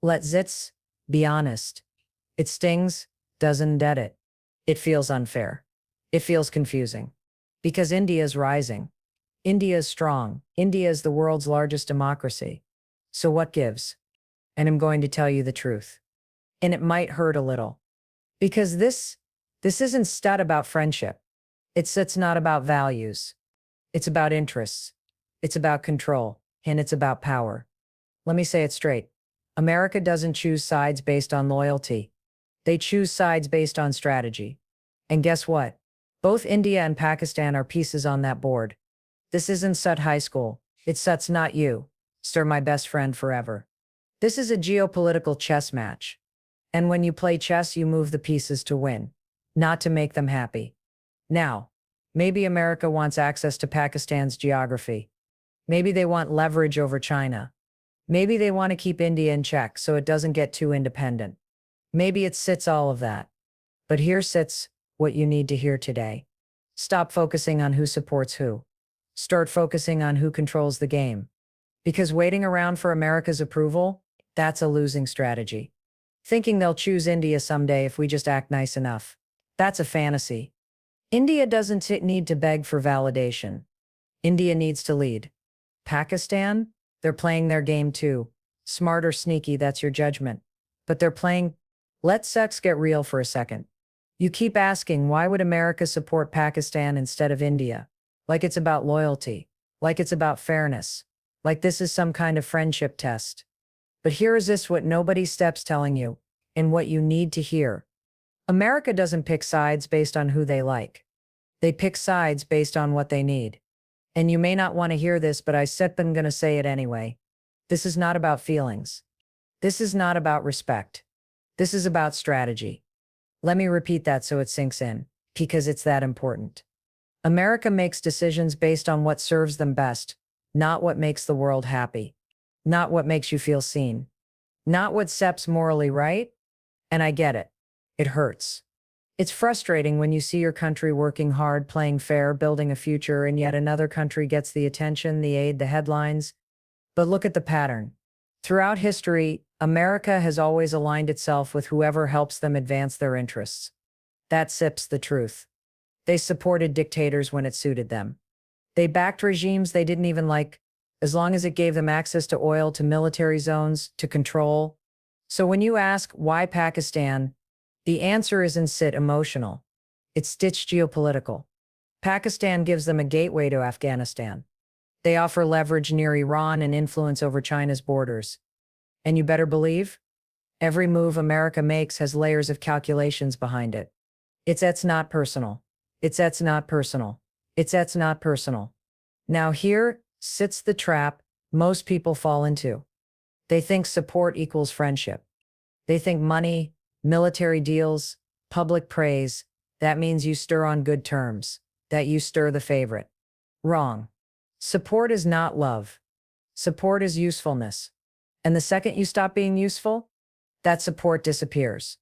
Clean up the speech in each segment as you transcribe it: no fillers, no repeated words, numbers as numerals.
Let's be honest. It stings, doesn't it? It feels unfair. It feels confusing. Because India is rising. India is strong. India is the world's largest democracy. So what gives? And I'm going to tell you the truth. And it might hurt a little. Because this isn't stud about friendship. It's not about values. It's about interests. It's about control. And it's about power. Let me say it straight. America doesn't choose sides based on loyalty. They choose sides based on strategy. And guess what? Both India and Pakistan are pieces on that board. This isn't Sut High School. It's Sut's not you. Sir, my best friend forever. This is a geopolitical chess match. And when you play chess, you move the pieces to win, not to make them happy. Now, maybe America wants access to Pakistan's geography. Maybe they want leverage over China. Maybe they want to keep India in check so it doesn't get too independent. Maybe it sits all of that. But here sits what you need to hear today. Stop focusing on who supports who. Start focusing on who controls the game. Because waiting around for America's approval, that's a losing strategy. Thinking they'll choose India someday if we just act nice enough. That's a fantasy. India doesn't need to beg for validation. India needs to lead. Pakistan? They're playing their game too. Smart or sneaky, that's your judgment. But they're playing. Let's get real for a second. You keep asking, why would America support Pakistan instead of India? Like it's about loyalty. Like it's about fairness. Like this is some kind of friendship test. But here is this what nobody steps telling you, and what you need to hear. America doesn't pick sides based on who they like. They pick sides based on what they need. And you may not want to hear this, but I'm gonna say it anyway. This is not about feelings. This is not about respect. This is about strategy. Let me repeat that so it sinks in, because it's that important. America makes decisions based on what serves them best, not what makes the world happy. Not what makes you feel seen. Not what steps morally right. And I get it. It hurts. It's frustrating when you see your country working hard, playing fair, building a future, and yet another country gets the attention, the aid, the headlines. But look at the pattern. Throughout history, America has always aligned itself with whoever helps them advance their interests. That sips the truth. They supported dictators when it suited them. They backed regimes they didn't even like, as long as it gave them access to oil, to military zones, to control. So when you ask, why Pakistan? The answer isn't sit emotional. It's stitched geopolitical. Pakistan gives them a gateway to Afghanistan. They offer leverage near Iran and influence over China's borders. And you better believe, every move America makes has layers of calculations behind it. It's not personal. It's not personal. It's not personal. Now here sits the trap most people fall into. They think support equals friendship. They think money, military deals, public praise, that means you stir on good terms, that you stir the favorite. Wrong. Support is not love. Support is usefulness. And the second you stop being useful, that support disappears.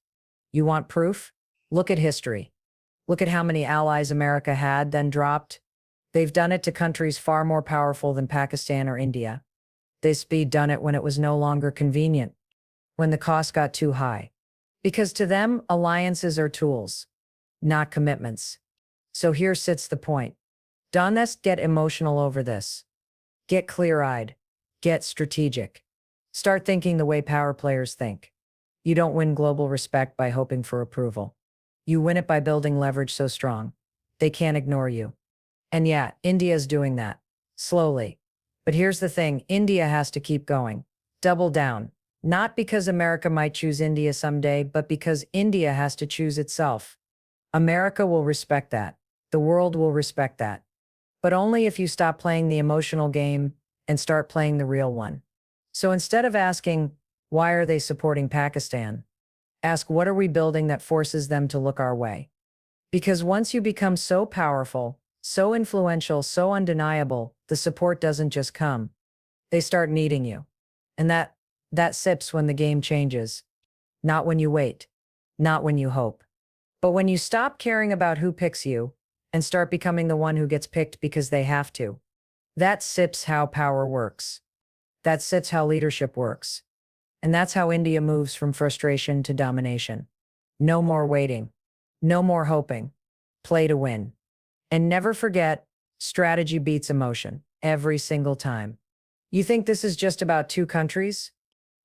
You want proof? Look at history. Look at how many allies America had, then dropped. They've done it to countries far more powerful than Pakistan or India. They've done it when it was no longer convenient, when the cost got too high. Because to them, alliances are tools, not commitments. So here sits the point. Don't get emotional over this. Get clear-eyed. Get strategic. Start thinking the way power players think. You don't win global respect by hoping for approval. You win it by building leverage so strong they can't ignore you. And yeah, India's doing that. Slowly. But here's the thing, India has to keep going. Double down. Not because America might choose India someday, but because India has to choose itself. America will respect that. The world will respect that. But only if you stop playing the emotional game and start playing the real one. So instead of asking, why are they supporting Pakistan? Ask, what are we building that forces them to look our way? Because once you become so powerful, so influential, so undeniable, the support doesn't just come. They start needing you. And that sips when the game changes. Not when you wait. Not when you hope. But when you stop caring about who picks you and start becoming the one who gets picked because they have to. That sips how power works. That sips how leadership works. And that's how India moves from frustration to domination. No more waiting. No more hoping. Play to win. And never forget, strategy beats emotion every single time. You think this is just about two countries?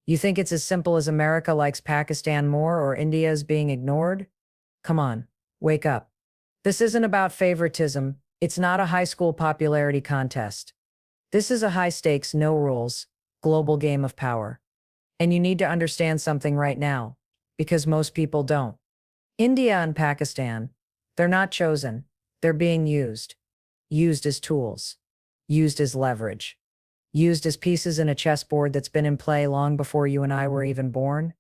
You think it's as simple as America likes Pakistan more or India is being ignored? Come on, wake up. This isn't about favoritism. It's not a high school popularity contest. This is a high stakes, no rules, global game of power. And you need to understand something right now, because most people don't. India and Pakistan, they're not chosen. They're being used. Used as tools. Used as leverage. Used as pieces in a chessboard that's been in play long before you and I were even born.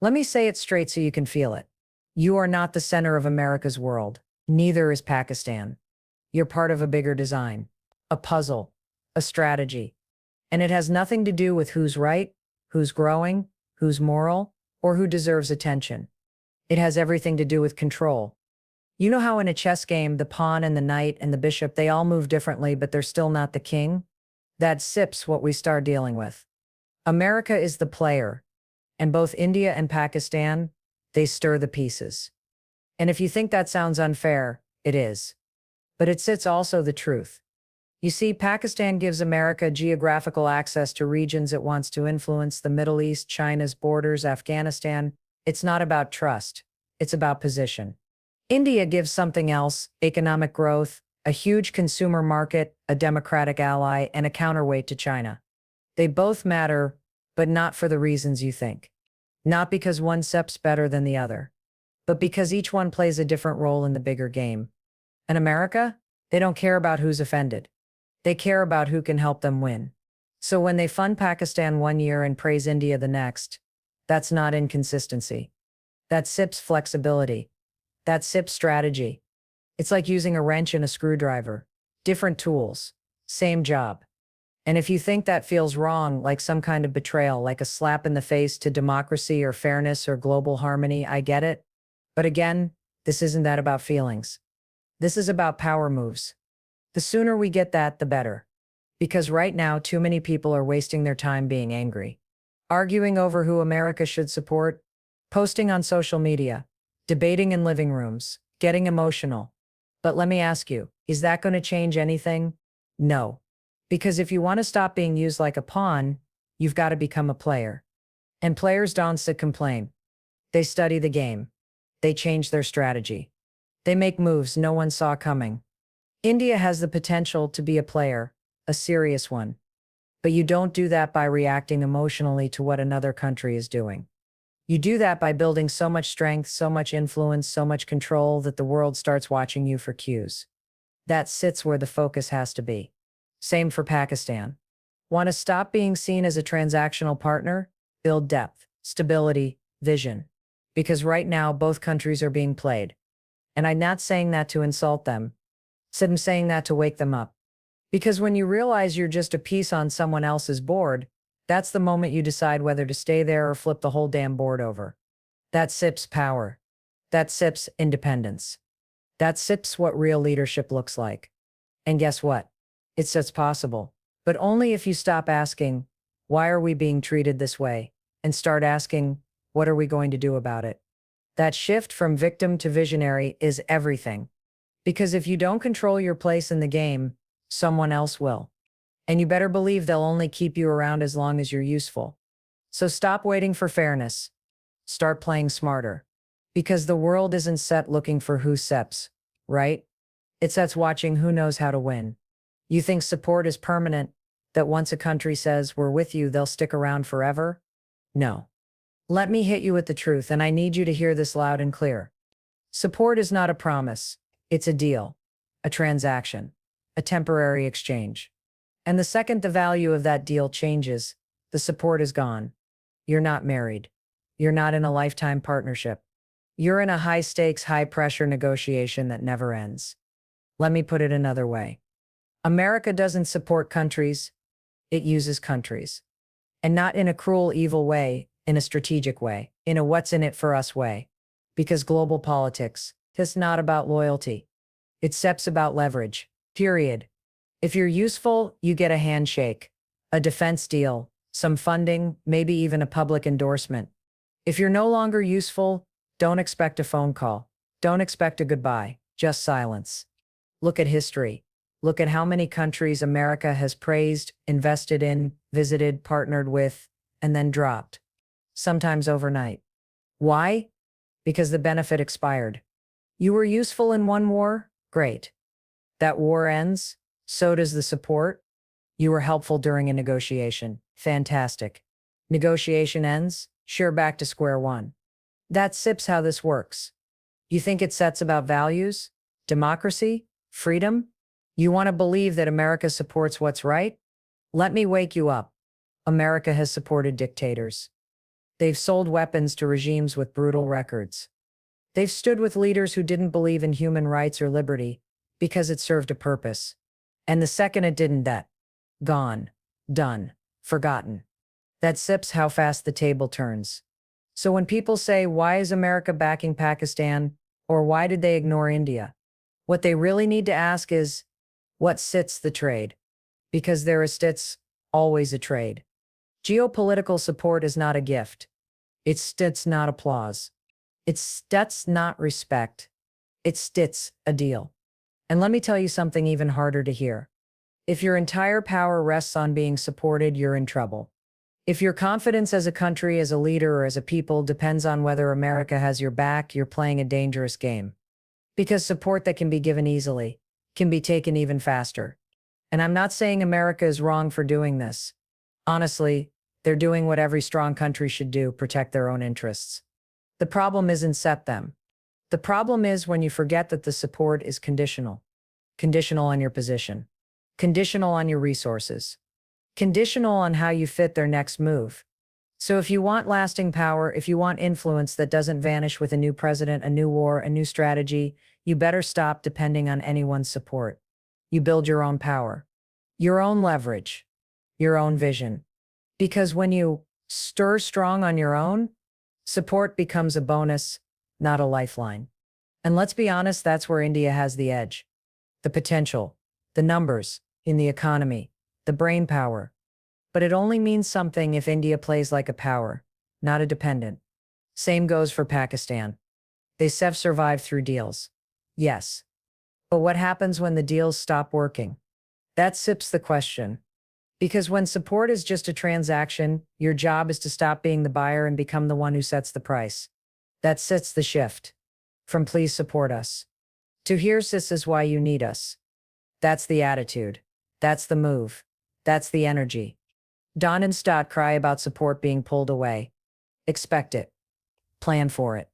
Let me say it straight so you can feel it. You are not the center of America's world. Neither is Pakistan. You're part of a bigger design, a puzzle, a strategy. And it has nothing to do with who's right, who's growing, who's moral, or who deserves attention. It has everything to do with control. You know how in a chess game, the pawn and the knight and the bishop, they all move differently, but they're still not the king? That sips what we start dealing with. America is the player, and both India and Pakistan, they stir the pieces. And if you think that sounds unfair, it is. But it sits also the truth. You see, Pakistan gives America geographical access to regions it wants to influence: the Middle East, China's borders, Afghanistan. It's not about trust. It's about position. India gives something else: economic growth, a huge consumer market, a democratic ally, and a counterweight to China. They both matter, but not for the reasons you think. Not because one steps better than the other, but because each one plays a different role in the bigger game. And America? They don't care about who's offended. They care about who can help them win. So when they fund Pakistan one year and praise India the next, that's not inconsistency. That sips flexibility. That sips strategy. It's like using a wrench and a screwdriver. Different tools. Same job. And if you think that feels wrong, like some kind of betrayal, like a slap in the face to democracy or fairness or global harmony, I get it. But again, this isn't that about feelings. This is about power moves. The sooner we get that, the better. Because right now, too many people are wasting their time being angry. Arguing over who America should support, posting on social media, debating in living rooms, getting emotional. But let me ask you, is that going to change anything? No. Because if you want to stop being used like a pawn, you've got to become a player. And players don't sit complain. They study the game. They change their strategy. They make moves no one saw coming. India has the potential to be a player, a serious one. But you don't do that by reacting emotionally to what another country is doing. You do that by building so much strength, so much influence, so much control that the world starts watching you for cues. That sits where the focus has to be. Same for Pakistan. Want to stop being seen as a transactional partner? Build depth, stability, vision. Because right now, both countries are being played. And I'm not saying that to insult them. I'm saying that to wake them up. Because when you realize you're just a piece on someone else's board, that's the moment you decide whether to stay there or flip the whole damn board over. That sips power. That sips independence. That sips what real leadership looks like. And guess what? It's just possible. But only if you stop asking, why are we being treated this way? And start asking, what are we going to do about it? That shift from victim to visionary is everything. Because if you don't control your place in the game, someone else will. And you better believe they'll only keep you around as long as you're useful. So stop waiting for fairness. Start playing smarter. Because the world isn't set looking for who steps, right? It's sets watching who knows how to win. You think support is permanent, that once a country says, we're with you, they'll stick around forever? No. Let me hit you with the truth, and I need you to hear this loud and clear. Support is not a promise. It's a deal, a transaction, a temporary exchange. And the second the value of that deal changes, the support is gone. You're not married. You're not in a lifetime partnership. You're in a high-stakes, high-pressure negotiation that never ends. Let me put it another way. America doesn't support countries. It uses countries. And not in a cruel, evil way, in a strategic way, in a what's in it for us way. Because global politics is not about loyalty. It's about leverage, period. If you're useful, you get a handshake, a defense deal, some funding, maybe even a public endorsement. If you're no longer useful, don't expect a phone call. Don't expect a goodbye, just silence. Look at history. Look at how many countries America has praised, invested in, visited, partnered with, and then dropped. Sometimes overnight. Why? Because the benefit expired. You were useful in one war? Great. That war ends, so does the support. You were helpful during a negotiation. Fantastic. Negotiation ends, sure back to square one. That's SIPs how this works. You think it sets about values? Democracy? Freedom? You want to believe that America supports what's right? Let me wake you up. America has supported dictators. They've sold weapons to regimes with brutal records. They've stood with leaders who didn't believe in human rights or liberty because it served a purpose. And the second it didn't, that gone, done, forgotten. That sips how fast the table turns. So when people say, why is America backing Pakistan? Or why did they ignore India? What they really need to ask is, what sits the trade? Because there is stits, always a trade. Geopolitical support is not a gift. It's stits, not applause. It's stits, not respect. It's stits, a deal. And let me tell you something even harder to hear. If your entire power rests on being supported, you're in trouble. If your confidence as a country, as a leader, or as a people depends on whether America has your back, you're playing a dangerous game. Because support that can be given easily can be taken even faster. And I'm not saying America is wrong for doing this. Honestly, they're doing what every strong country should do, protect their own interests. The problem isn't set them. The problem is when you forget that the support is conditional. Conditional on your position. Conditional on your resources. Conditional on how you fit their next move. So if you want lasting power, if you want influence that doesn't vanish with a new president, a new war, a new strategy, you better stop depending on anyone's support. You build your own power, your own leverage, your own vision. Because when you stir strong on your own, support becomes a bonus, not a lifeline. And let's be honest, that's where India has the edge. The potential, the numbers, in the economy, the brain power. But it only means something if India plays like a power, not a dependent. Same goes for Pakistan. They have survived through deals. Yes. But what happens when the deals stop working? That sips the question. Because when support is just a transaction, your job is to stop being the buyer and become the one who sets the price. That sits the shift. From please support us to here's this is why you need us. That's the attitude. That's the move. That's the energy. Don and Stott cry about support being pulled away. Expect it. Plan for it.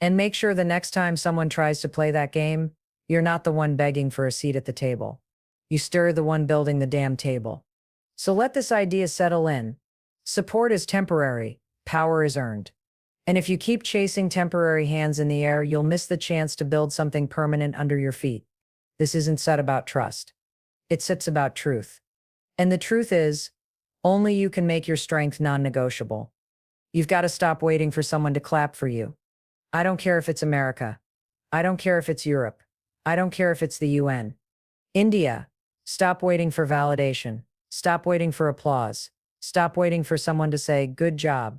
And make sure the next time someone tries to play that game, you're not the one begging for a seat at the table. You stir the one building the damn table. So let this idea settle in. Support is temporary, power is earned. And if you keep chasing temporary hands in the air, you'll miss the chance to build something permanent under your feet. This isn't said about trust. It sits about truth. And the truth is, only you can make your strength non-negotiable. You've got to stop waiting for someone to clap for you. I don't care if it's America. I don't care if it's Europe. I don't care if it's the UN. India, stop waiting for validation. Stop waiting for applause. Stop waiting for someone to say, good job.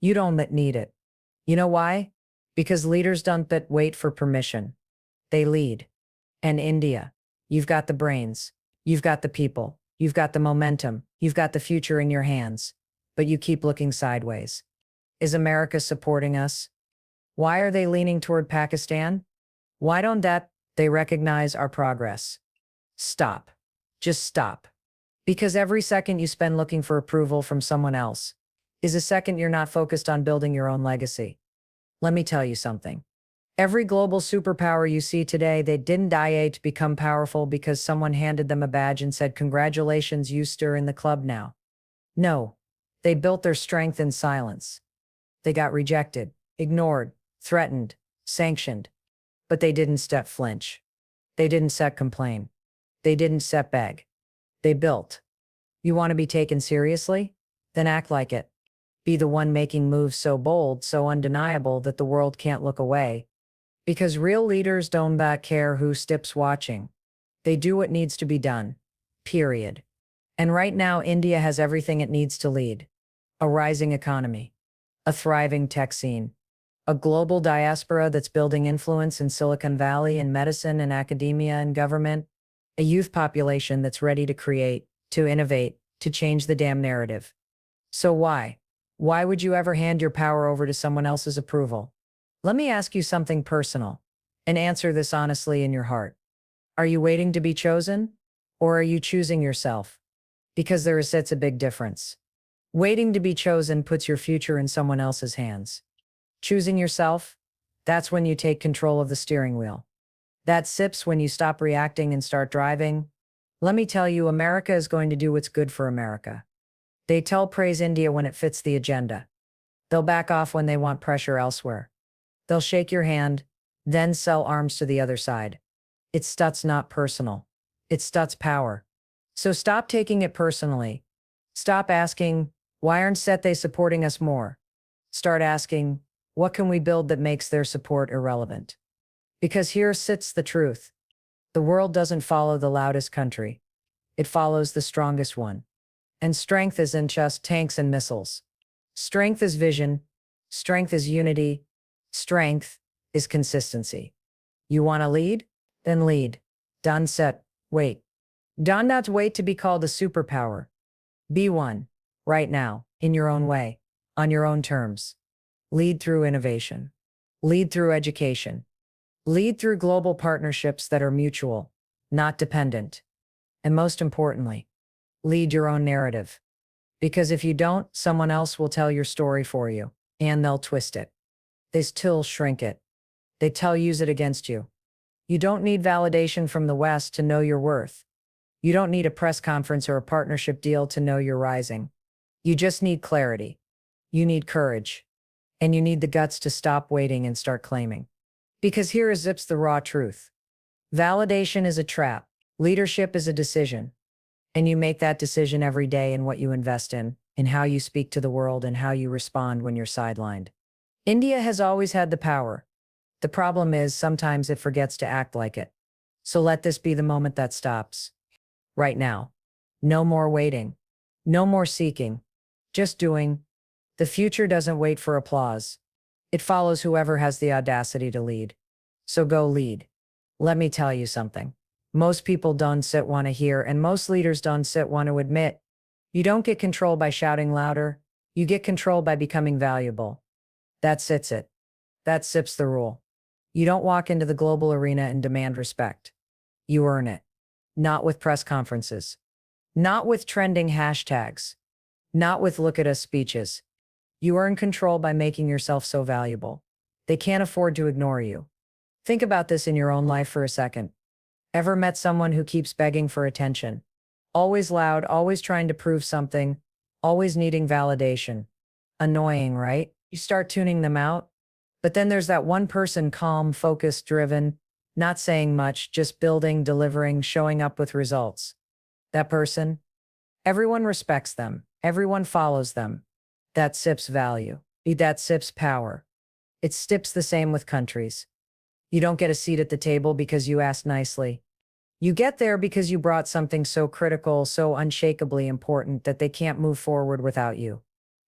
You don't need it. You know why? Because leaders don't wait for permission. They lead. And India, you've got the brains. You've got the people. You've got the momentum. You've got the future in your hands. But you keep looking sideways. Is America supporting us? Why are they leaning toward Pakistan? Why don't they recognize our progress? Stop. Just stop. Because every second you spend looking for approval from someone else is a second you're not focused on building your own legacy. Let me tell you something. Every global superpower you see today, they didn't die to become powerful because someone handed them a badge and said, congratulations, you stir in the club now. No, they built their strength in silence. They got rejected, ignored, threatened, sanctioned. But they didn't flinch. They didn't complain. They didn't beg. They built. You want to be taken seriously? Then act like it. Be the one making moves so bold, so undeniable that the world can't look away. Because real leaders don't care who steps watching. They do what needs to be done. Period. And right now, India has everything it needs to lead: a rising economy, a thriving tech scene, a global diaspora that's building influence in Silicon Valley in medicine and academia and government, a youth population that's ready to create, to innovate, to change the damn narrative. So why? Why would you ever hand your power over to someone else's approval? Let me ask you something personal, and answer this honestly in your heart. Are you waiting to be chosen? Or are you choosing yourself? Because that's a big difference. Waiting to be chosen puts your future in someone else's hands. Choosing yourself, that's when you take control of the steering wheel. That sips when you stop reacting and start driving. Let me tell you, America is going to do what's good for America. They tell praise India when it fits the agenda. They'll back off when they want pressure elsewhere. They'll shake your hand, then sell arms to the other side. It's Stutz, not personal. It's Stutz power. So stop taking it personally. Stop asking, why aren't they supporting us more? Start asking, what can we build that makes their support irrelevant? Because here sits the truth. The world doesn't follow the loudest country. It follows the strongest one. And strength isn't just tanks and missiles. Strength is vision. Strength is unity. Strength is consistency. You want to lead? Then lead. Don't set, wait. Don't not wait to be called a superpower. Be one, right now, in your own way, on your own terms. Lead through innovation. Lead through education. Lead through global partnerships that are mutual, not dependent. And most importantly, lead your own narrative. Because if you don't, someone else will tell your story for you, and they'll twist it. They still shrink it. They use it against you. You don't need validation from the West to know your worth. You don't need a press conference or a partnership deal to know you're rising. You just need clarity. You need courage. And you need the guts to stop waiting and start claiming. Because here is the raw truth. Validation is a trap. Leadership is a decision. And you make that decision every day in what you invest in how you speak to the world, and how you respond when you're sidelined. India has always had the power. The problem is sometimes it forgets to act like it. So let this be the moment that stops. Right now. No more waiting. No more seeking. Just doing. The future doesn't wait for applause. It follows whoever has the audacity to lead. So go lead. Let me tell you something. Most people don't want to hear, and most leaders don't want to admit. You don't get control by shouting louder. You get control by becoming valuable. That sits it. That sips the rule. You don't walk into the global arena and demand respect. You earn it. Not with press conferences. Not with trending hashtags. Not with look at us speeches. You earn control by making yourself so valuable. They can't afford to ignore you. Think about this in your own life for a second. Ever met someone who keeps begging for attention? Always loud, always trying to prove something, always needing validation. Annoying, right? You start tuning them out. But then there's that one person, calm, focused, driven, not saying much, just building, delivering, showing up with results. That person? Everyone respects them. Everyone follows them. That sips value. That sips power. It sips the same with countries. You don't get a seat at the table because you asked nicely. You get there because you brought something so critical, so unshakably important that they can't move forward without you.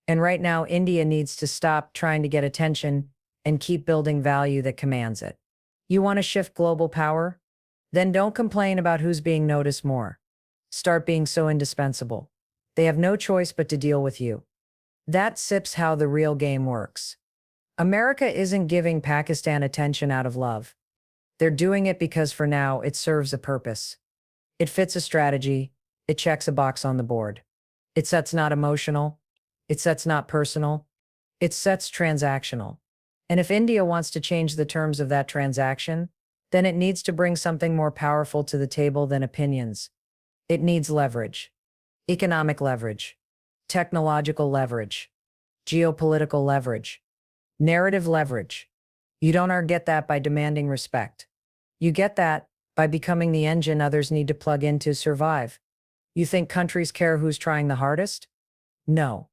And right now, India needs to stop trying to get attention and keep building value that commands it. You want to shift global power? Then don't complain about who's being noticed more. Start being so indispensable. They have no choice but to deal with you. That sips how the real game works. America isn't giving Pakistan attention out of love. They're doing it because for now it serves a purpose. It fits a strategy. It checks a box on the board. It sets not emotional. It sets not personal. It sets transactional. And if India wants to change the terms of that transaction, then it needs to bring something more powerful to the table than opinions. It needs leverage. Economic leverage. Technological leverage. Geopolitical leverage. Narrative leverage. You don't get that by demanding respect. You get that by becoming the engine others need to plug in to survive. You think countries care who's trying the hardest? No.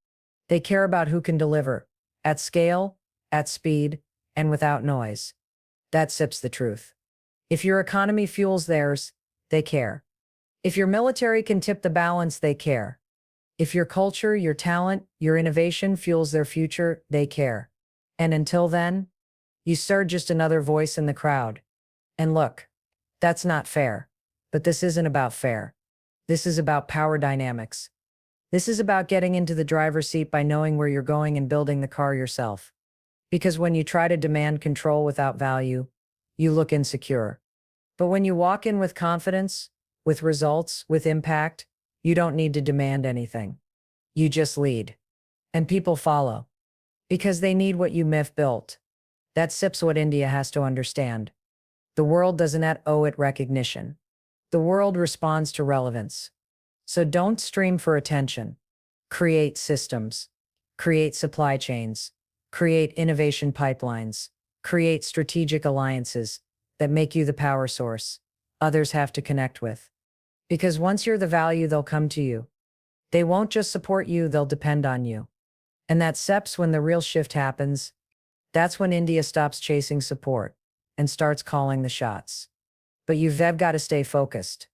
They care about who can deliver, at scale, at speed, and without noise. That sips the truth. If your economy fuels theirs, they care. If your military can tip the balance, they care. If your culture, your talent, your innovation fuels their future, they care. And until then, you stir just another voice in the crowd. And look, that's not fair. But this isn't about fair. This is about power dynamics. This is about getting into the driver's seat by knowing where you're going and building the car yourself. Because when you try to demand control without value, you look insecure. But when you walk in with confidence, with results, with impact, you don't need to demand anything. You just lead. And people follow. Because they need what you myth built. That's what India has to understand. The world doesn't owe it recognition. The world responds to relevance. So don't stream for attention. Create systems. Create supply chains. Create innovation pipelines. Create strategic alliances that make you the power source others have to connect with. Because once you're the value, they'll come to you. They won't just support you, they'll depend on you. And that's when the real shift happens. That's when India stops chasing support and starts calling the shots. But you've got to stay focused.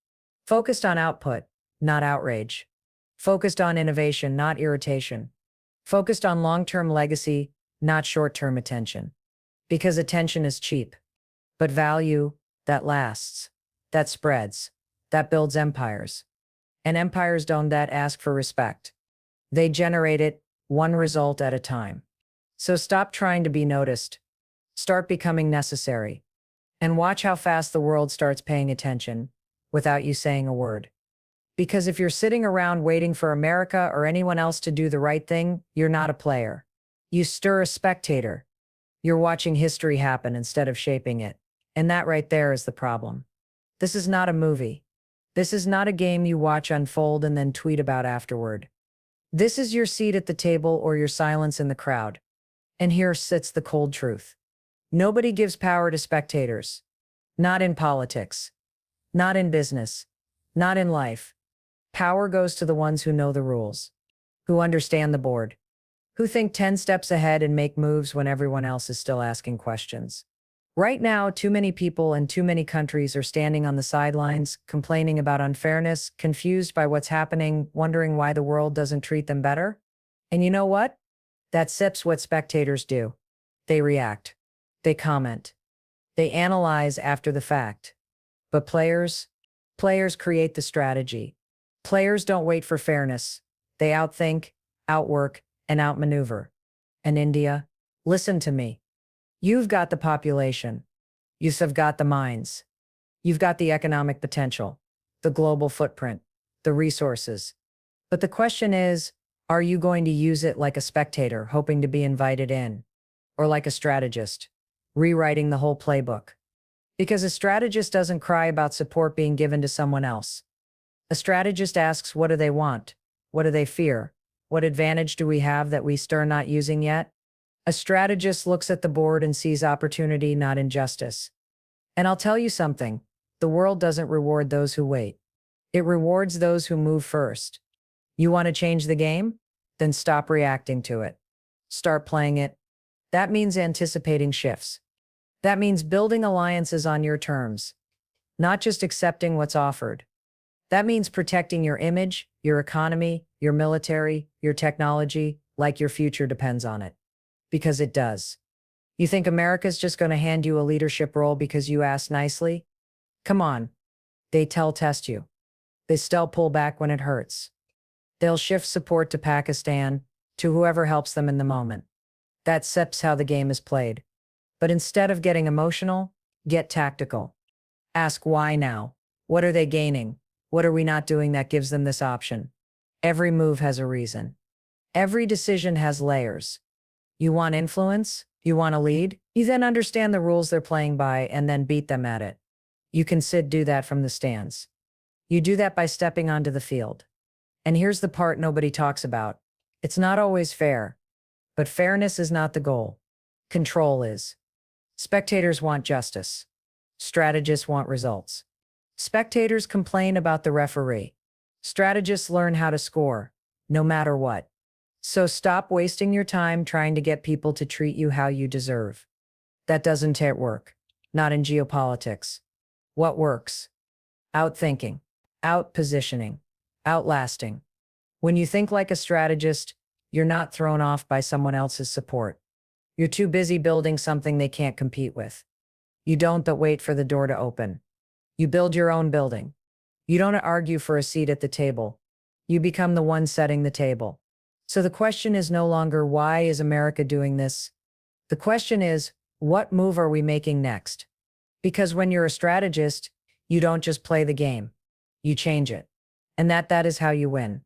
Focused on output, not outrage. Focused on innovation, not irritation. Focused on long-term legacy, not short-term attention. Because attention is cheap. But value, that lasts. That spreads. That builds empires. And empires don't ask for respect. They generate it, one result at a time. So stop trying to be noticed. Start becoming necessary. And watch how fast the world starts paying attention, without you saying a word. Because if you're sitting around waiting for America or anyone else to do the right thing, you're not a player. You stir a spectator. You're watching history happen instead of shaping it. And that right there is the problem. This is not a movie. This is not a game you watch unfold and then tweet about afterward. This is your seat at the table or your silence in the crowd. And here sits the cold truth. Nobody gives power to spectators. Not in politics. Not in business. Not in life. Power goes to the ones who know the rules. Who understand the board. Who think 10 steps ahead and make moves when everyone else is still asking questions. Right now, too many people and too many countries are standing on the sidelines, complaining about unfairness, confused by what's happening, wondering why the world doesn't treat them better. And you know what? That's what spectators do. They react. They comment. They analyze after the fact. But players create the strategy. Players don't wait for fairness. They outthink, outwork, and outmaneuver. And India, listen to me. You've got the population. You've got the minds. You've got the economic potential, the global footprint, the resources. But the question is, are you going to use it like a spectator hoping to be invited in? Or like a strategist, rewriting the whole playbook? Because a strategist doesn't cry about support being given to someone else. A strategist asks, what do they want? What do they fear? What advantage do we have that we're not using yet? A strategist looks at the board and sees opportunity, not injustice. And I'll tell you something, the world doesn't reward those who wait. It rewards those who move first. You want to change the game? Then stop reacting to it. Start playing it. That means anticipating shifts. That means building alliances on your terms, not just accepting what's offered. That means protecting your image, your economy, your military, your technology, like your future depends on it. Because it does. You think America's just going to hand you a leadership role because you asked nicely? Come on. They test you. They still pull back when it hurts. They'll shift support to Pakistan, to whoever helps them in the moment. That's how the game is played. But instead of getting emotional, get tactical. Ask why now? What are they gaining? What are we not doing that gives them this option? Every move has a reason. Every decision has layers. You want influence? You want to lead? You then understand the rules they're playing by and then beat them at it. You can do that from the stands. You do that by stepping onto the field. And here's the part nobody talks about. It's not always fair. But fairness is not the goal. Control is. Spectators want justice. Strategists want results. Spectators complain about the referee. Strategists learn how to score, no matter what. So stop wasting your time trying to get people to treat you how you deserve. That doesn't work. Not in geopolitics. What works? Outthinking. Out-positioning, outlasting. When you think like a strategist, you're not thrown off by someone else's support. You're too busy building something they can't compete with. You don't wait for the door to open. You build your own building. You don't argue for a seat at the table. You become the one setting the table. So the question is no longer, why is America doing this? The question is, what move are we making next? Because when you're a strategist, you don't just play the game. You change it. And that is how you win.